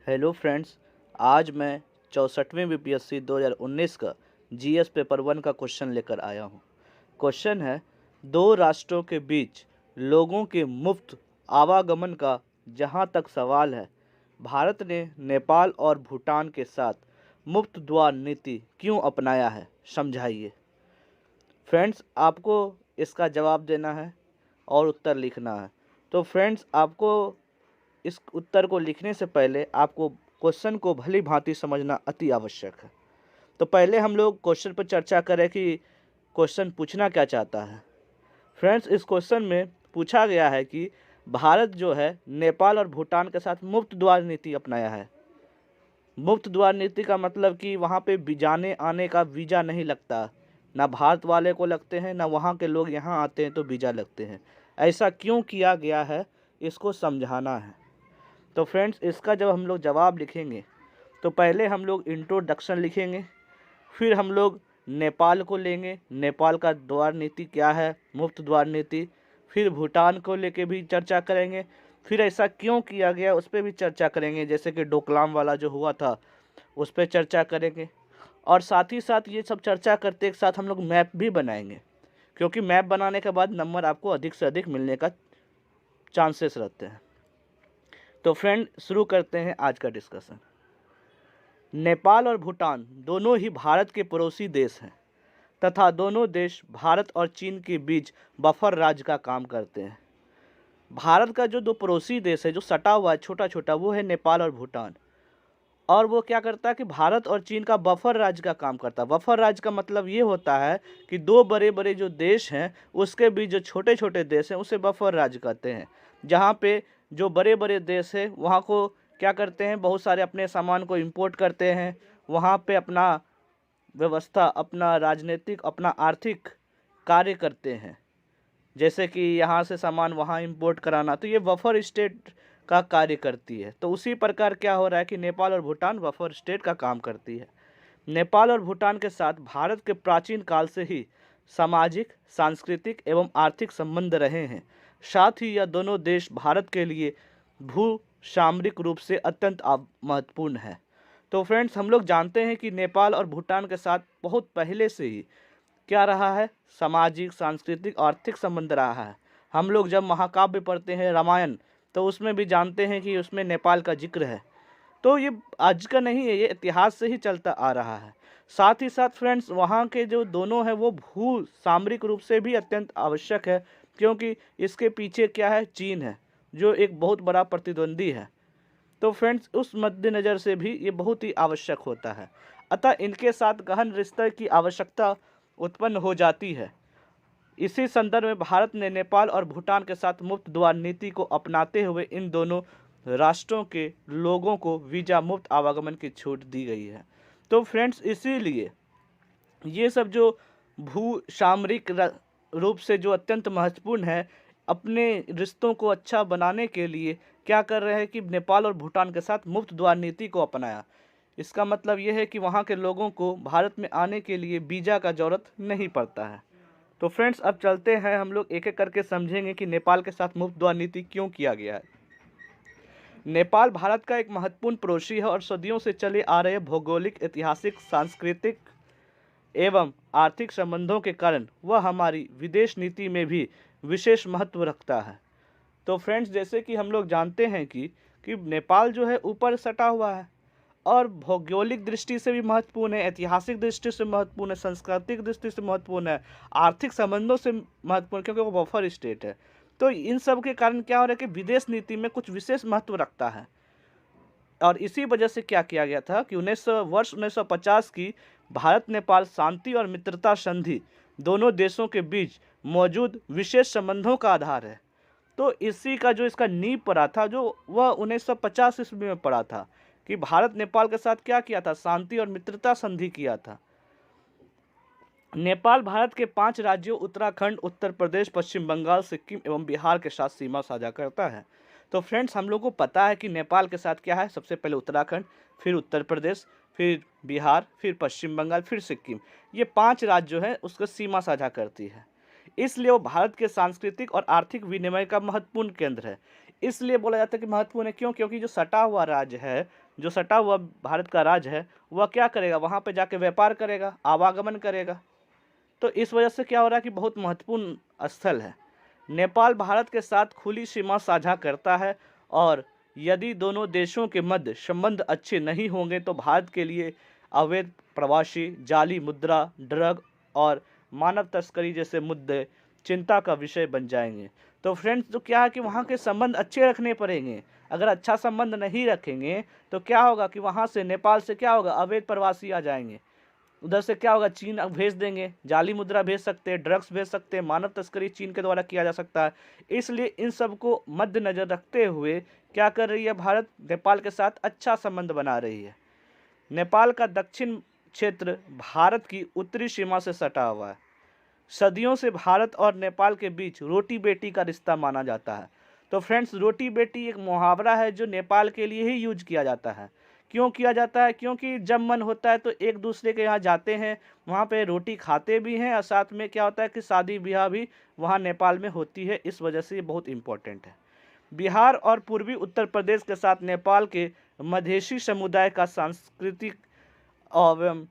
Hello friends. आज मैं 64वीं BPSC 2019 का जीएस पेपर 1 का क्वेश्चन लेकर आया हूँ। क्वेश्चन है, दो राष्ट्रों के बीच लोगों के मुफ्त आवागमन का जहाँ तक सवाल है, भारत ने नेपाल और भूटान के साथ मुफ्त द्वार नीति क्यों अपनाया है, समझाइए। फ्रेंड्स, आपको इसका जवाब देना है और उत्तर लिखना है। तो फ्रेंड्स, आपको इस उत्तर को लिखने से पहले आपको क्वेश्चन को भली भांति समझना अति आवश्यक है। तो पहले हम लोग क्वेश्चन पर चर्चा करें कि क्वेश्चन पूछना क्या चाहता है। फ्रेंड्स, इस क्वेश्चन में पूछा गया है कि भारत जो है नेपाल और भूटान के साथ मुफ्त द्वार नीति अपनाया है। मुफ्त द्वार नीति का मतलब कि वहाँ पे जाने आने का वीज़ा नहीं लगता, ना भारत वाले को लगते हैं, ना वहाँ के लोग यहाँ आते हैं तो वीज़ा लगते हैं। ऐसा क्यों किया गया है, इसको समझाना है। तो फ्रेंड्स, इसका जब हम लोग जवाब लिखेंगे तो पहले हम लोग इंट्रोडक्शन लिखेंगे, फिर हम लोग नेपाल को लेंगे, नेपाल का द्वार नीति क्या है, मुफ्त द्वार नीति। फिर भूटान को लेके भी चर्चा करेंगे, फिर ऐसा क्यों किया गया उस पर भी चर्चा करेंगे, जैसे कि डोकलाम वाला जो हुआ था उस पर चर्चा करेंगे। और साथ ही साथ ये सब चर्चा करते एक साथ हम लोग मैप भी बनाएंगे, क्योंकि मैप बनाने के बाद नंबर आपको अधिक से अधिक मिलने का चांसेस रहते हैं। तो फ्रेंड, शुरू करते हैं आज का डिस्कशन। नेपाल और भूटान दोनों ही भारत के पड़ोसी देश हैं तथा दोनों देश भारत और चीन के बीच बफर राज्य का काम करते हैं। भारत का जो दो पड़ोसी देश है जो सटा हुआ है छोटा छोटा, वो है नेपाल और भूटान। और वो क्या करता है कि भारत और चीन का बफर राज्य का काम करता है। बफर राज्य का मतलब ये होता है कि दो बड़े बड़े जो देश हैं उसके बीच जो छोटे छोटे देश हैं उसे बफर राज्य कहते हैं। जहाँ पे जो बड़े बड़े देश हैं वहाँ को क्या करते हैं, बहुत सारे अपने सामान को इंपोर्ट करते हैं, वहाँ पे अपना व्यवस्था, अपना राजनीतिक, अपना आर्थिक कार्य करते हैं। जैसे कि यहाँ से सामान वहाँ इंपोर्ट कराना, तो ये बफर स्टेट का कार्य करती है। तो उसी प्रकार क्या हो रहा है कि नेपाल और भूटान बफर स्टेट का काम करती है। नेपाल और भूटान के साथ भारत के प्राचीन काल से ही सामाजिक, सांस्कृतिक एवं आर्थिक संबंध रहे हैं। साथ ही यह दोनों देश भारत के लिए भू सामरिक रूप से अत्यंत महत्वपूर्ण है। तो फ्रेंड्स, हम लोग जानते हैं कि नेपाल और भूटान के साथ बहुत पहले से ही क्या रहा है, सामाजिक, सांस्कृतिक, आर्थिक संबंध रहा है। हम लोग जब महाकाव्य पढ़ते हैं, रामायण, तो उसमें भी जानते हैं कि उसमें नेपाल का जिक्र है। तो ये आज का नहीं है, ये इतिहास से ही चलता आ रहा है। साथ ही साथ फ्रेंड्स, वहाँ के जो दोनों हैं वो भू सामरिक रूप से भी अत्यंत आवश्यक है, क्योंकि इसके पीछे क्या है, चीन है, जो एक बहुत बड़ा प्रतिद्वंदी है। तो फ्रेंड्स, उस मद्देनज़र से भी ये बहुत ही आवश्यक होता है। अतः इनके साथ गहन रिश्ते की आवश्यकता उत्पन्न हो जाती है। इसी संदर्भ में भारत ने नेपाल और भूटान के साथ मुफ्त द्वार नीति को अपनाते हुए इन दोनों राष्ट्रों के लोगों को वीज़ा मुफ्त आवागमन की छूट दी गई है। तो फ्रेंड्स, इसीलिए ये सब जो भू सामरिक रूप से जो अत्यंत महत्वपूर्ण है, अपने रिश्तों को अच्छा बनाने के लिए क्या कर रहे हैं कि नेपाल और भूटान के साथ मुफ्त द्वार नीति को अपनाया। इसका मतलब ये है कि वहाँ के लोगों को भारत में आने के लिए वीज़ा का ज़रूरत नहीं पड़ता है। तो फ्रेंड्स, अब चलते हैं, हम लोग एक एक करके समझेंगे कि नेपाल के साथ मुफ्त द्वार नीति क्यों किया गया है। नेपाल भारत का एक महत्वपूर्ण पड़ोसी है और सदियों से चले आ रहे भौगोलिक, ऐतिहासिक, सांस्कृतिक एवं आर्थिक संबंधों के कारण वह हमारी विदेश नीति में भी विशेष महत्व रखता है। तो फ्रेंड्स, जैसे कि हम लोग जानते हैं कि नेपाल जो है ऊपर सटा हुआ है और भौगोलिक दृष्टि से भी महत्वपूर्ण है, ऐतिहासिक दृष्टि से महत्वपूर्ण है, सांस्कृतिक दृष्टि से महत्वपूर्ण है, आर्थिक संबंधों से महत्वपूर्ण, क्योंकि वो बफर स्टेट है। तो इन सब के कारण क्या हो रहा है कि विदेश नीति में कुछ विशेष महत्व रखता है। और इसी वजह से क्या किया गया था कि 1950 की भारत नेपाल शांति और मित्रता संधि दोनों देशों के बीच मौजूद विशेष संबंधों का आधार है। तो इसी का जो इसका नींव पड़ा था, जो वह 1950 ईस्वी में पड़ा था कि भारत नेपाल के साथ क्या किया था, शांति और मित्रता संधि किया था। नेपाल भारत के 5 राज्यों उत्तराखंड, उत्तर प्रदेश, पश्चिम बंगाल, सिक्किम एवं बिहार के साथ सीमा साझा करता है। तो फ्रेंड्स, हम लोग को पता है कि नेपाल के साथ क्या है, सबसे पहले उत्तराखंड, फिर उत्तर प्रदेश, फिर बिहार, फिर पश्चिम बंगाल, फिर सिक्किम। ये 5 राज्य जो है उसका सीमा साझा करती है। इसलिए वो भारत के सांस्कृतिक और आर्थिक विनिमय का महत्वपूर्ण केंद्र है। इसलिए बोला जाता है कि महत्वपूर्ण है। क्यों? क्योंकि जो सटा हुआ राज्य है, जो सटा हुआ भारत का राज्य है, वह क्या करेगा, वहाँ पे जाके व्यापार करेगा, आवागमन करेगा। तो इस वजह से क्या हो रहा है कि बहुत महत्वपूर्ण स्थल है। नेपाल भारत के साथ खुली सीमा साझा करता है और यदि दोनों देशों के मध्य संबंध अच्छे नहीं होंगे तो भारत के लिए अवैध प्रवासी, जाली मुद्रा, ड्रग और मानव तस्करी जैसे मुद्दे चिंता का विषय बन जाएंगे। तो फ्रेंड्स, तो क्या है कि वहाँ के संबंध अच्छे रखने पड़ेंगे। अगर अच्छा संबंध नहीं रखेंगे तो क्या होगा कि वहाँ से, नेपाल से क्या होगा, अवैध प्रवासी आ जाएंगे। उधर से क्या होगा, चीन अब भेज देंगे, जाली मुद्रा भेज सकते हैं, ड्रग्स भेज सकते हैं, मानव तस्करी चीन के द्वारा किया जा सकता है। इसलिए इन सब को मद्देनजर रखते हुए क्या कर रही है भारत, नेपाल के साथ अच्छा संबंध बना रही है। नेपाल का दक्षिण क्षेत्र भारत की उत्तरी सीमा से सटा हुआ है। सदियों से भारत और नेपाल के बीच रोटी बेटी का रिश्ता माना जाता है। तो फ्रेंड्स, रोटी बेटी एक मुहावरा है जो नेपाल के लिए ही यूज किया जाता है। क्यों किया जाता है? क्योंकि जब मन होता है तो एक दूसरे के यहाँ जाते हैं, वहाँ पे रोटी खाते भी हैं और साथ में क्या होता है कि शादी ब्याह भी वहाँ नेपाल में होती है। इस वजह से ये बहुत इम्पोर्टेंट है। बिहार और पूर्वी उत्तर प्रदेश के साथ नेपाल के मधेसी समुदाय का सांस्कृतिक एवं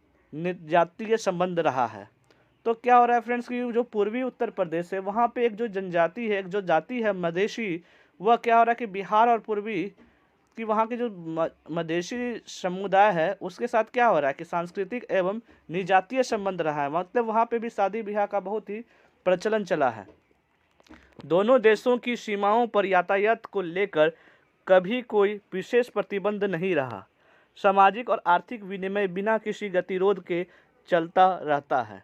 जातीय संबंध रहा है। तो क्या हो रहा है फ्रेंड्स कि जो पूर्वी उत्तर प्रदेश है वहाँ पे एक जो जनजाति है, एक जो जाति है मधेसी, वह क्या हो रहा है कि बिहार और पूर्वी कि वहाँ के जो मधेसी समुदाय है उसके साथ क्या हो रहा है कि सांस्कृतिक एवं निजातीय संबंध रहा है। मतलब वहाँ पे भी शादी ब्याह का बहुत ही प्रचलन चला है। दोनों देशों की सीमाओं पर यातायात को लेकर कभी कोई विशेष प्रतिबंध नहीं रहा। सामाजिक और आर्थिक विनिमय बिना किसी गतिरोध के चलता रहता है।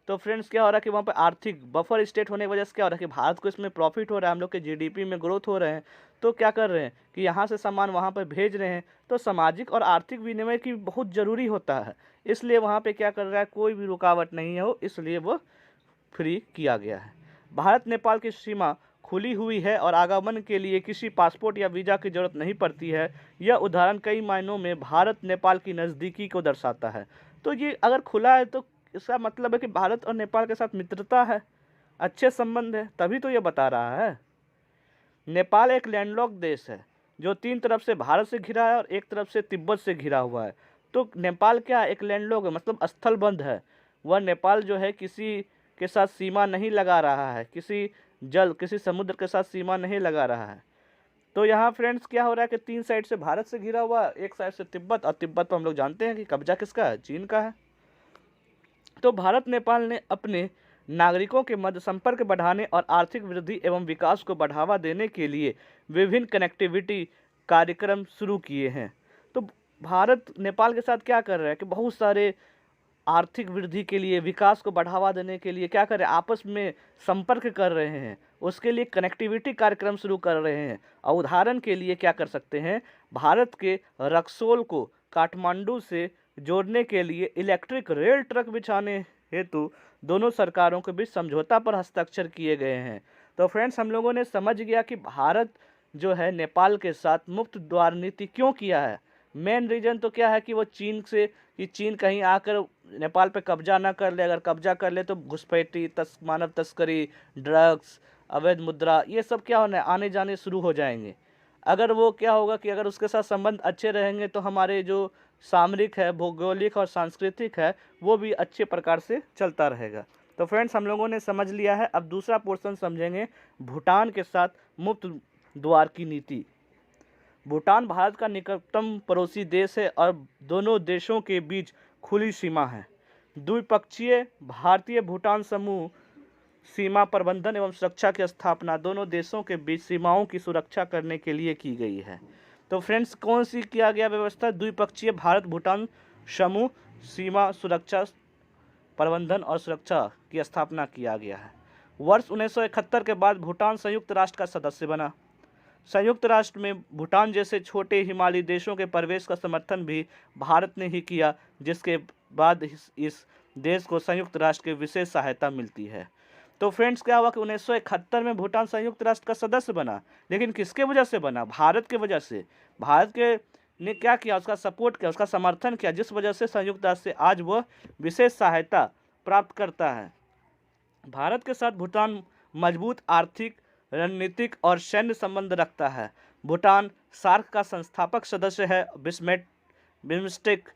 तो फ्रेंड्स, क्या हो रहा है कि वहाँ पे आर्थिक बफर स्टेट होने की वजह से क्या हो रहा है कि भारत को इसमें प्रॉफिट हो रहा है, हम लोग के जीडीपी में ग्रोथ हो रहे हैं। तो क्या कर रहे हैं कि यहाँ से सामान वहाँ पे भेज रहे हैं। तो सामाजिक और आर्थिक विनिमय की बहुत ज़रूरी होता है, इसलिए वहाँ पे क्या कर रहा है, कोई भी रुकावट नहीं हो, इसलिए वो फ्री किया गया है। भारत नेपाल की सीमा खुली हुई है और आगमन के लिए किसी पासपोर्ट या वीज़ा की जरूरत नहीं पड़ती है। यह उदाहरण कई मायनों में भारत नेपाल की नज़दीकी को दर्शाता है। तो ये अगर खुला है तो इसका मतलब है कि भारत और नेपाल के साथ मित्रता है, अच्छे संबंध है, तभी तो ये बता रहा है। नेपाल एक लैंडलॉक देश है जो 3 तरफ से भारत से घिरा है और एक तरफ से तिब्बत से घिरा हुआ है। तो नेपाल क्या एक लैंडलॉक है, मतलब स्थलबंध है। वह नेपाल जो है किसी के साथ सीमा नहीं लगा रहा है, किसी समुद्र के साथ सीमा नहीं लगा रहा है। तो यहाँ फ्रेंड्स क्या हो रहा है कि 3 साइड से भारत से घिरा हुआ, एक साइड से तिब्बत, और तिब्बत तो हम लोग जानते हैं कि कब्जा किसका है, चीन का है। तो भारत नेपाल ने अपने नागरिकों के मध्य संपर्क बढ़ाने और आर्थिक वृद्धि एवं विकास को बढ़ावा देने के लिए विभिन्न कनेक्टिविटी कार्यक्रम शुरू किए हैं। तो भारत नेपाल के साथ क्या कर रहा है कि बहुत सारे आर्थिक वृद्धि के लिए, विकास को बढ़ावा देने के लिए क्या कर रहे हैं, आपस में संपर्क कर रहे हैं, उसके लिए कनेक्टिविटी कार्यक्रम शुरू कर रहे हैं। और उदाहरण के लिए क्या कर सकते हैं, भारत के रक्सोल को काठमांडू से जोड़ने के लिए इलेक्ट्रिक रेल ट्रैक बिछाने हेतु दोनों सरकारों के बीच समझौता पर हस्ताक्षर किए गए हैं। तो फ्रेंड्स, हम लोगों ने समझ गया कि भारत जो है नेपाल के साथ मुक्त द्वार नीति क्यों किया है। मेन रीज़न तो क्या है कि वो चीन से, कि चीन कहीं आकर नेपाल पे कब्जा ना कर ले, अगर कब्जा कर ले तो घुसपैठी, मानव तस्करी, ड्रग्स, अवैध मुद्रा, ये सब क्या होने आने जाने शुरू हो जाएंगे। अगर वो क्या होगा कि अगर उसके साथ संबंध अच्छे रहेंगे तो हमारे जो सामरिक है, भौगोलिक और सांस्कृतिक है, वो भी अच्छे प्रकार से चलता रहेगा। तो फ्रेंड्स, हम लोगों ने समझ लिया है। अब दूसरा पोर्शन समझेंगे, भूटान के साथ मुक्त द्वार की नीति। भूटान भारत का निकटतम पड़ोसी देश है और दोनों देशों के बीच खुली सीमा है। द्विपक्षीय भारतीय भूटान समूह सीमा प्रबंधन एवं सुरक्षा की स्थापना दोनों देशों के बीच सीमाओं की सुरक्षा करने के लिए की गई है। तो फ्रेंड्स, कौन सी किया गया व्यवस्था, द्विपक्षीय भारत भूटान समूह सीमा सुरक्षा प्रबंधन और सुरक्षा की स्थापना किया गया है। वर्ष 1971 के बाद भूटान संयुक्त राष्ट्र का सदस्य बना। संयुक्त राष्ट्र में भूटान जैसे छोटे हिमालयी देशों के प्रवेश का समर्थन भी भारत ने ही किया, जिसके बाद इस देश को संयुक्त राष्ट्र की विशेष सहायता मिलती है। तो फ्रेंड्स, क्या हुआ कि 1971 में भूटान संयुक्त राष्ट्र का सदस्य बना, लेकिन किसके वजह से बना, भारत के वजह से। भारत के ने क्या किया, उसका सपोर्ट किया, उसका समर्थन किया, जिस वजह से संयुक्त राष्ट्र से आज वह विशेष सहायता प्राप्त करता है। भारत के साथ भूटान मजबूत आर्थिक रणनीतिक और सैन्य संबंध रखता है। भूटान सार्क का संस्थापक सदस्य है। बिम्स्टेक,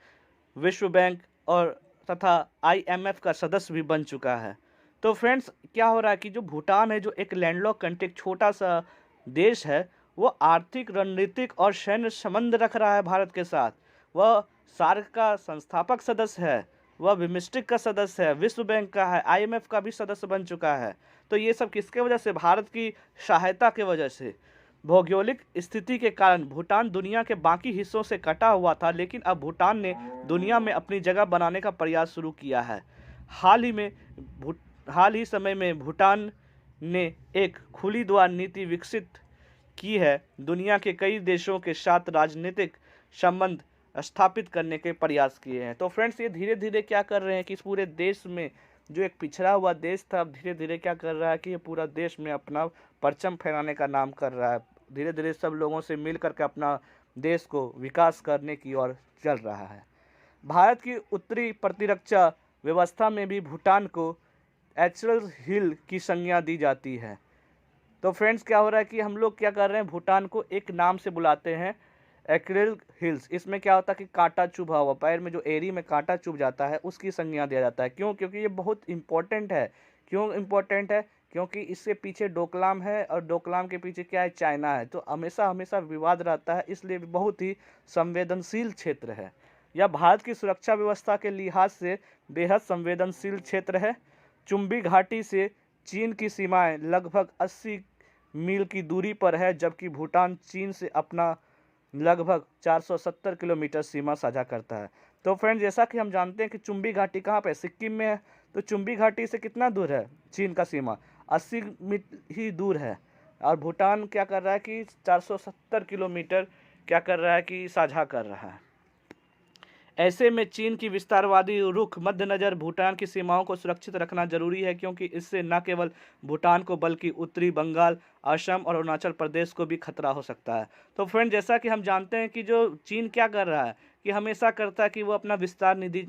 विश्व बैंक और तथा IMF का सदस्य भी बन चुका है। तो फ्रेंड्स, क्या हो रहा है कि जो भूटान है, जो एक लैंडलॉक कंट्री, एक छोटा सा देश है, वो आर्थिक, रणनीतिक और सैन्य संबंध रख रहा है भारत के साथ। वह सार्क का संस्थापक सदस्य है, वह बिम्स्टेक का सदस्य है, विश्व बैंक का है, IMF का भी सदस्य बन चुका है। तो ये सब किसके वजह से? भारत की सहायता के वजह से। भौगोलिक स्थिति के कारण भूटान दुनिया के बाकी हिस्सों से कटा हुआ था, लेकिन अब भूटान ने दुनिया में अपनी जगह बनाने का प्रयास शुरू किया है। हाल ही समय में भूटान ने एक खुली द्वार नीति विकसित की है। दुनिया के कई देशों के साथ राजनीतिक संबंध स्थापित करने के प्रयास किए हैं। तो फ्रेंड्स, ये धीरे धीरे क्या कर रहे हैं कि इस पूरे देश में, जो एक पिछड़ा हुआ देश था, अब धीरे धीरे क्या कर रहा है कि ये पूरा देश में अपना परचम फहराने का नाम कर रहा है। धीरे धीरे सब लोगों से मिल करके अपना देश को विकास करने की ओर चल रहा है। भारत की उत्तरी प्रतिरक्षा व्यवस्था में भी भूटान को एचरल हिल की संज्ञा दी जाती है। तो फ्रेंड्स, क्या हो रहा है कि हम लोग क्या कर रहे हैं, भूटान को एक नाम से बुलाते हैं, एक्रेल हिल्स। इसमें क्या होता है कि कांटा चुभा हुआ, पैर में जो एड़ी में कांटा चुभ जाता है, उसकी संज्ञा दिया जाता है। क्यों? क्योंकि ये बहुत इंपॉर्टेंट है। क्यों इंपॉर्टेंट है? क्योंकि इससे पीछे डोकलाम है, और डोकलाम के पीछे क्या है? चाइना है। तो हमेशा हमेशा विवाद रहता है, इसलिए बहुत ही संवेदनशील क्षेत्र है। यह भारत की सुरक्षा व्यवस्था के लिहाज से बेहद संवेदनशील क्षेत्र है। चुम्बी घाटी से चीन की सीमाएं लगभग 80 मील की दूरी पर है, जबकि भूटान चीन से अपना लगभग 470 किलोमीटर सीमा साझा करता है। तो फ्रेंड्स, जैसा कि हम जानते हैं कि चुम्बी घाटी कहाँ पे? सिक्किम में है। तो चुम्बी घाटी से कितना दूर है चीन का सीमा? 80 मील ही दूर है। और भूटान क्या कर रहा है कि 470 किलोमीटर क्या कर रहा है कि साझा कर रहा है। ऐसे में चीन की विस्तारवादी रुख मद्देनजर भूटान की सीमाओं को सुरक्षित रखना जरूरी है, क्योंकि इससे न केवल भूटान को बल्कि उत्तरी बंगाल, असम और अरुणाचल प्रदेश को भी खतरा हो सकता है। तो फ्रेंड, जैसा कि हम जानते हैं कि जो चीन क्या कर रहा है कि हमेशा करता है कि वो अपना विस्तार निधि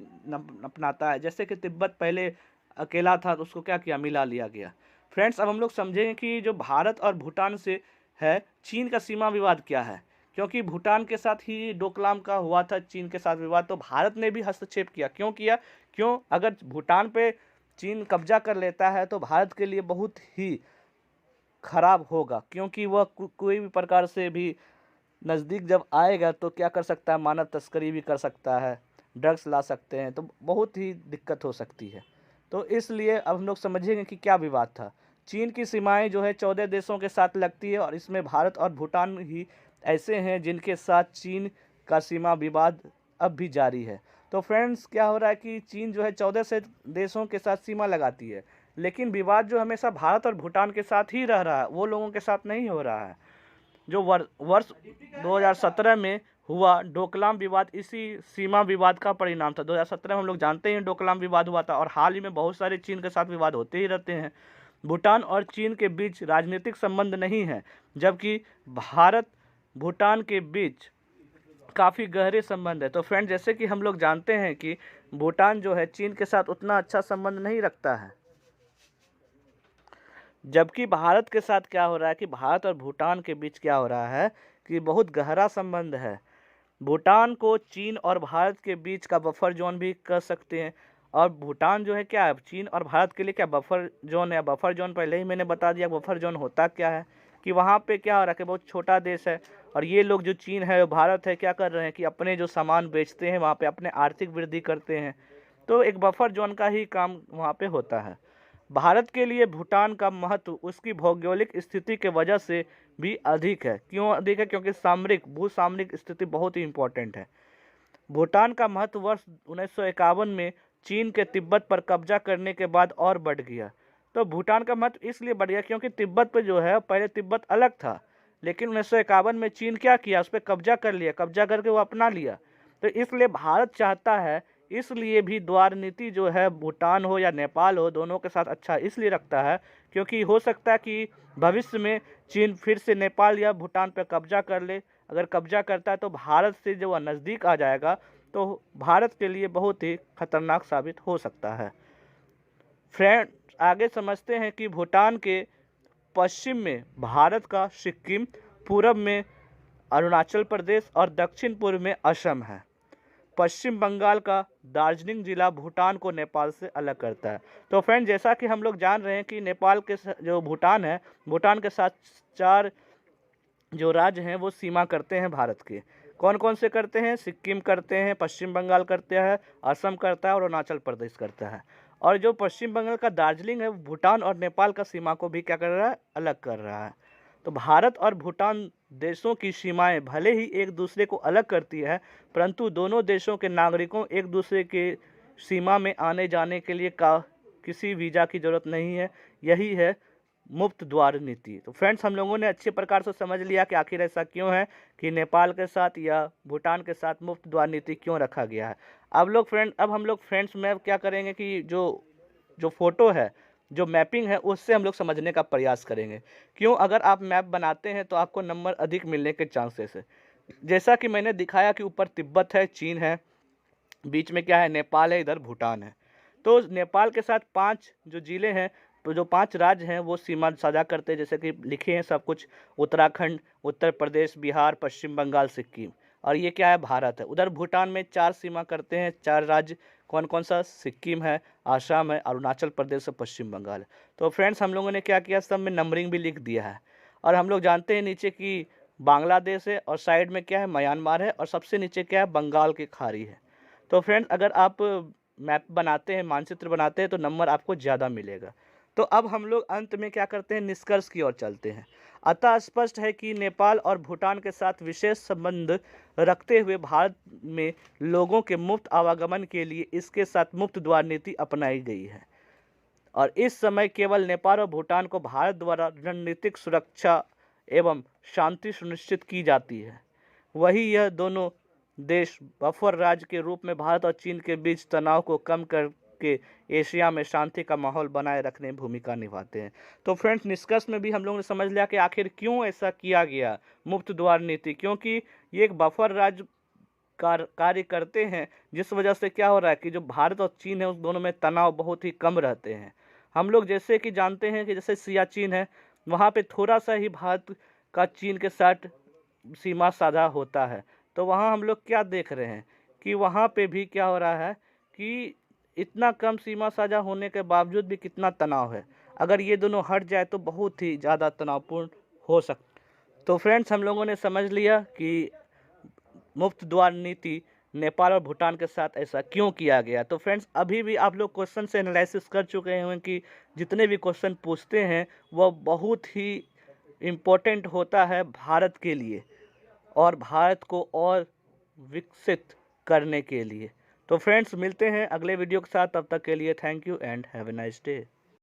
अपनाता है। जैसे कि तिब्बत पहले अकेला था, तो उसको क्या किया? मिला लिया गया। फ्रेंड्स, अब हम लोग समझेंगे कि जो भारत और भूटान से है चीन का सीमा विवाद क्या है। क्योंकि भूटान के साथ ही डोकलाम का हुआ था चीन के साथ विवाद, तो भारत ने भी हस्तक्षेप किया। क्यों किया? क्यों? अगर भूटान पे चीन कब्जा कर लेता है तो भारत के लिए बहुत ही खराब होगा, क्योंकि वह कोई भी प्रकार से भी नज़दीक जब आएगा तो क्या कर सकता है? मानव तस्करी भी कर सकता है, ड्रग्स ला सकते हैं, तो बहुत ही दिक्कत हो सकती है। तो इसलिए अब हम लोग समझेंगे कि क्या विवाद था। चीन की सीमाएं जो है 14 देशों के साथ लगती है, और इसमें भारत और भूटान ही ऐसे हैं जिनके साथ चीन का सीमा विवाद अब भी जारी है। तो फ्रेंड्स, क्या हो रहा है कि चीन जो है 14 से देशों के साथ सीमा लगाती है, लेकिन विवाद जो हमेशा भारत और भूटान के साथ ही रह रहा है, वो लोगों के साथ नहीं हो रहा है। जो वर्ष 2017 में हुआ डोकलाम विवाद इसी सीमा विवाद का परिणाम था। 2017 में हम लोग जानते हैं डोकलाम विवाद हुआ था, और हाल ही में बहुत सारे चीन के साथ विवाद होते ही रहते हैं। भूटान और चीन के बीच राजनीतिक संबंध नहीं है, जबकि भारत भूटान के बीच काफ़ी गहरे संबंध है। तो फ्रेंड, जैसे कि हम लोग जानते हैं कि भूटान जो है चीन के साथ उतना अच्छा संबंध नहीं रखता है, जबकि भारत के साथ क्या हो रहा है कि भारत और भूटान के बीच क्या हो रहा है कि बहुत गहरा संबंध है। भूटान को चीन और भारत के बीच का बफर जोन भी कह सकते हैं, और भूटान जो है क्या है, चीन और भारत के लिए क्या बफर जोन है। बफर जोन पहले ही मैंने बता दिया। बफर जोन होता क्या है कि वहाँ पे क्या हो रहा है कि बहुत छोटा देश है, और ये लोग जो चीन है, भारत है, क्या कर रहे हैं कि अपने जो सामान बेचते हैं वहाँ पे अपने आर्थिक वृद्धि करते हैं। तो एक बफर जोन का ही काम वहाँ पे होता है। भारत के लिए भूटान का महत्व उसकी भौगोलिक स्थिति के वजह से भी अधिक है। क्यों अधिक है? क्योंकि भू-सामरिक स्थिति बहुत ही इम्पोर्टेंट है। भूटान का महत्व वर्ष 1951 में चीन के तिब्बत पर कब्जा करने के बाद और बढ़ गया। तो भूटान का महत्व इसलिए बढ़ गया क्योंकि तिब्बत पे जो है, पहले तिब्बत अलग था, लेकिन 1951 में चीन क्या किया? उस पर कब्जा कर लिया, कब्जा करके वो अपना लिया। तो इसलिए भारत चाहता है, इसलिए भी द्वार नीति जो है भूटान हो या नेपाल हो, दोनों के साथ अच्छा इसलिए रखता है क्योंकि हो सकता है कि भविष्य में चीन फिर से नेपाल या भूटान पर कब्जा कर ले। अगर कब्जा करता है तो भारत से जो नज़दीक आ जाएगा, तो भारत के लिए बहुत ही खतरनाक साबित हो सकता है। फ्रेंड, आगे समझते हैं कि भूटान के पश्चिम में भारत का सिक्किम, पूरब में अरुणाचल प्रदेश और दक्षिण पूर्व में असम है। पश्चिम बंगाल का दार्जिलिंग जिला भूटान को नेपाल से अलग करता है। तो फ्रेंड, जैसा कि हम लोग जान रहे हैं कि नेपाल के जो भूटान है, भूटान के साथ 4 जो राज्य हैं वो सीमा करते हैं भारत के। कौन कौन से करते हैं? सिक्किम करते हैं, पश्चिम बंगाल करते हैं, असम करता है और अरुणाचल प्रदेश करता है। और जो पश्चिम बंगाल का दार्जिलिंग है, भूटान और नेपाल का सीमा को भी क्या कर रहा है? अलग कर रहा है। तो भारत और भूटान देशों की सीमाएं भले ही एक दूसरे को अलग करती है, परंतु दोनों देशों के नागरिकों एक दूसरे के सीमा में आने जाने के लिए किसी वीज़ा की ज़रूरत नहीं है। यही है मुफ्त द्वार नीति। तो फ्रेंड्स, हम लोगों ने अच्छे प्रकार से समझ लिया कि आखिर ऐसा क्यों है कि नेपाल के साथ या भूटान के साथ मुफ्त द्वार नीति क्यों रखा गया है। अब हम लोग फ्रेंड्स में क्या करेंगे कि जो फोटो है, जो मैपिंग है, उससे हम लोग समझने का प्रयास करेंगे। क्यों? अगर आप मैप बनाते हैं तो आपको नंबर अधिक मिलने के चांसेस है। जैसा कि मैंने दिखाया कि ऊपर तिब्बत है, चीन है, बीच में क्या है? नेपाल है, इधर भूटान है। तो नेपाल के साथ 5 जो जिले हैं, तो जो 5 राज्य हैं वो सीमा साझा करते हैं, जैसे कि लिखे हैं सब कुछ: उत्तराखंड, उत्तर प्रदेश, बिहार, पश्चिम बंगाल, सिक्किम। और ये क्या है? भारत है। उधर भूटान में 4 सीमा करते हैं, 4 राज्य। कौन कौन सा? सिक्किम है, आसाम है, अरुणाचल प्रदेश और पश्चिम बंगाल है। तो फ्रेंड्स, हम लोगों ने क्या किया? सब में नंबरिंग भी लिख दिया है। और हम लोग जानते हैं नीचे कि बांग्लादेश है और साइड में क्या है? म्यांमार है और सबसे नीचे क्या है? बंगाल की खाड़ी है। तो फ्रेंड्स, अगर आप मैप बनाते हैं, मानचित्र बनाते हैं, तो नंबर आपको ज़्यादा मिलेगा। तो अब हम लोग अंत में क्या करते हैं? निष्कर्ष की ओर चलते हैं। अतः स्पष्ट है कि नेपाल और भूटान के साथ विशेष संबंध रखते हुए भारत में लोगों के मुफ्त आवागमन के लिए इसके साथ मुफ्त द्वार नीति अपनाई गई है। और इस समय केवल नेपाल और भूटान को भारत द्वारा रणनीतिक सुरक्षा एवं शांति सुनिश्चित की जाती है। वही यह दोनों देश बफर राज्य के रूप में भारत और चीन के बीच तनाव को कम करके एशिया में शांति का माहौल बनाए रखने में भूमिका निभाते हैं। तो फ्रेंड्स, निष्कर्ष में भी हम लोगों ने समझ लिया कि आखिर क्यों ऐसा किया गया, मुफ्त द्वार नीति। क्योंकि ये एक बफर राज्य कार्य करते हैं, जिस वजह से क्या हो रहा है कि जो भारत और चीन है उस दोनों में तनाव बहुत ही कम रहते हैं। हम लोग जैसे कि जानते हैं कि जैसे सियाचिन है, वहाँ पे थोड़ा सा ही भारत का चीन के साथ सीमा साझा होता है। तो वहाँ हम लोग क्या देख रहे हैं कि वहाँ पे भी क्या हो रहा है कि इतना कम सीमा साझा होने के बावजूद भी कितना तनाव है। अगर ये दोनों हट जाए तो बहुत ही ज़्यादा तनावपूर्ण हो सकता। तो फ्रेंड्स, हम लोगों ने समझ लिया कि मुफ्त द्वार नीति नेपाल और भूटान के साथ ऐसा क्यों किया गया। तो फ्रेंड्स, अभी भी आप लोग क्वेश्चन से एनालिसिस कर चुके हैं कि जितने भी क्वेश्चन पूछते हैं वह बहुत ही इम्पोर्टेंट होता है भारत के लिए और भारत को और विकसित करने के लिए। तो फ्रेंड्स, मिलते हैं अगले वीडियो के साथ। तब तक के लिए thank you and have a nice day.